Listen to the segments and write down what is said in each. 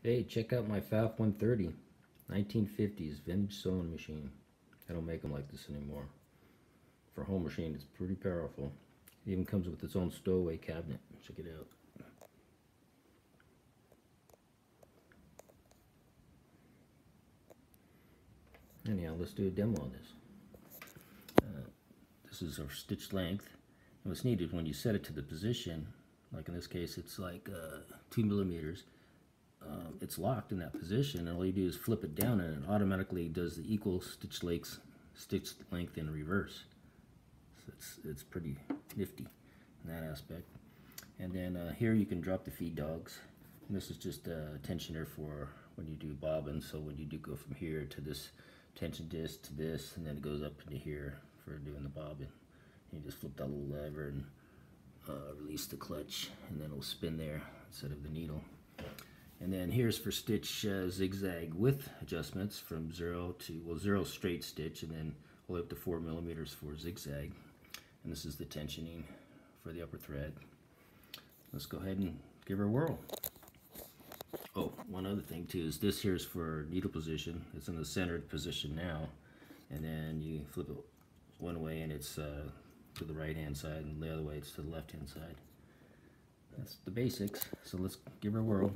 Hey, check out my PFAFF 130, 1950's vintage sewing machine. I don't make them like this anymore. For a home machine, it's pretty powerful. It even comes with its own stowaway cabinet. Check it out. Anyhow, let's do a demo on this. This is our stitch length. And what's needed when you set it to the position, like in this case, it's like 2 millimeters. It's locked in that position, and all you do is flip it down, and it automatically does the equal stitch length in reverse. So it's pretty nifty in that aspect. And then here you can drop the feed dogs. And this is just a tensioner for when you do bobbin. So when you do go from here to this tension disc to this, and then it goes up into here for doing the bobbin. You just flip that little lever and release the clutch, and then it'll spin there instead of the needle. And then here's for stitch zigzag width adjustments from 0 straight stitch, and then all the way up to 4 millimeters for zigzag. And this is the tensioning for the upper thread. Let's go ahead and give her a whirl. Oh, one other thing too is this here is for needle position. It's in the centered position now, and then you flip it one way and it's to the right hand side, and the other way it's to the left hand side. That's the basics. So let's give her a whirl.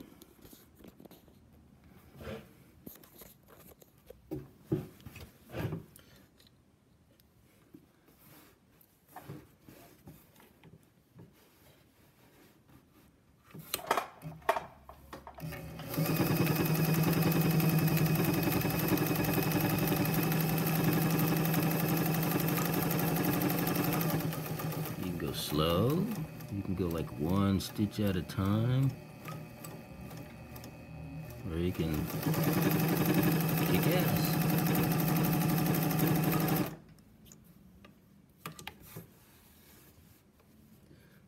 Slow. You can go like one stitch at a time, or you can kick ass.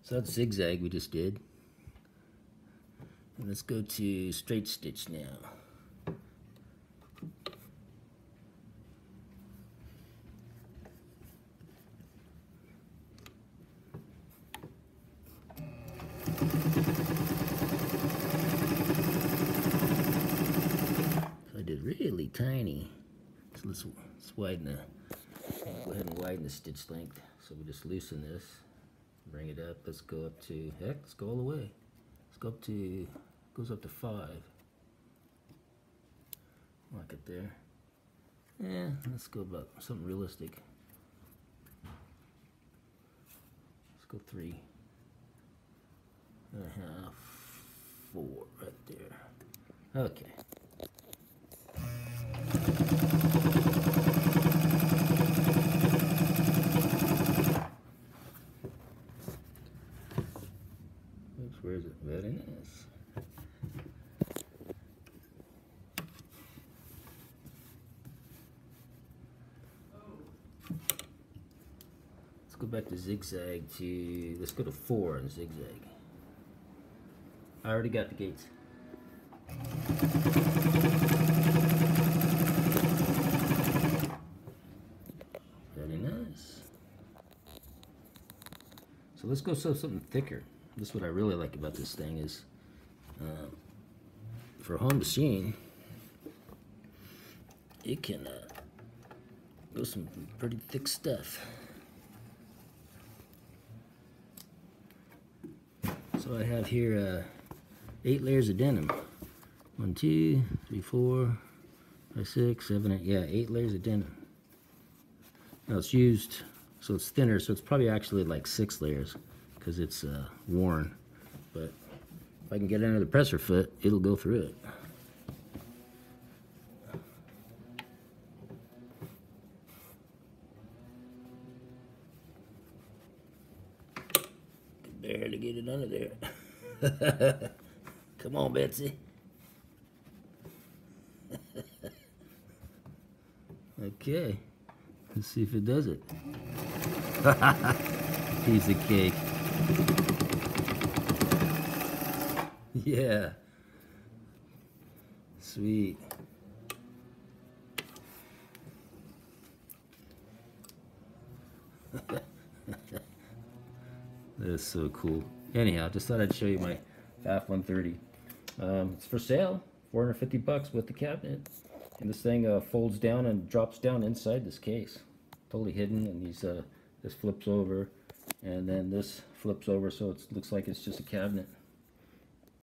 So that's zigzag we just did. And let's go to straight stitch now. Really tiny, so let's widen go ahead and widen the stitch length. So we just loosen this, bring it up. Let's go up to let's go all the way. Let's go up to goes up to 5. Lock it there. Yeah, let's go about something realistic. Let's go 3.5, 4 right there. Okay. Oops, where is it? Very nice. Let's go back to zigzag let's go to 4 and zigzag. I already got the gates. Very nice. So let's go sew something thicker. This is what I really like about this thing is for a home machine, it can go some pretty thick stuff. So I have here 8 layers of denim. 1, 2, 3, 4, 5, 6, 7, 8. Yeah, 8 layers of denim. Now it's used, so it's thinner, so it's probably actually like 6 layers because it's worn. But if I can get it under the presser foot, it'll go through it. Can barely get it under there. Come on, Betsy. Okay, let's see if it does it. Piece of cake. Yeah. Sweet. That's so cool. Anyhow, just thought I'd show you my PFAFF 130. It's for sale $450 with the cabinet. And this thing folds down and drops down inside this case. Totally hidden, and this flips over, and then this flips over, so it looks like it's just a cabinet.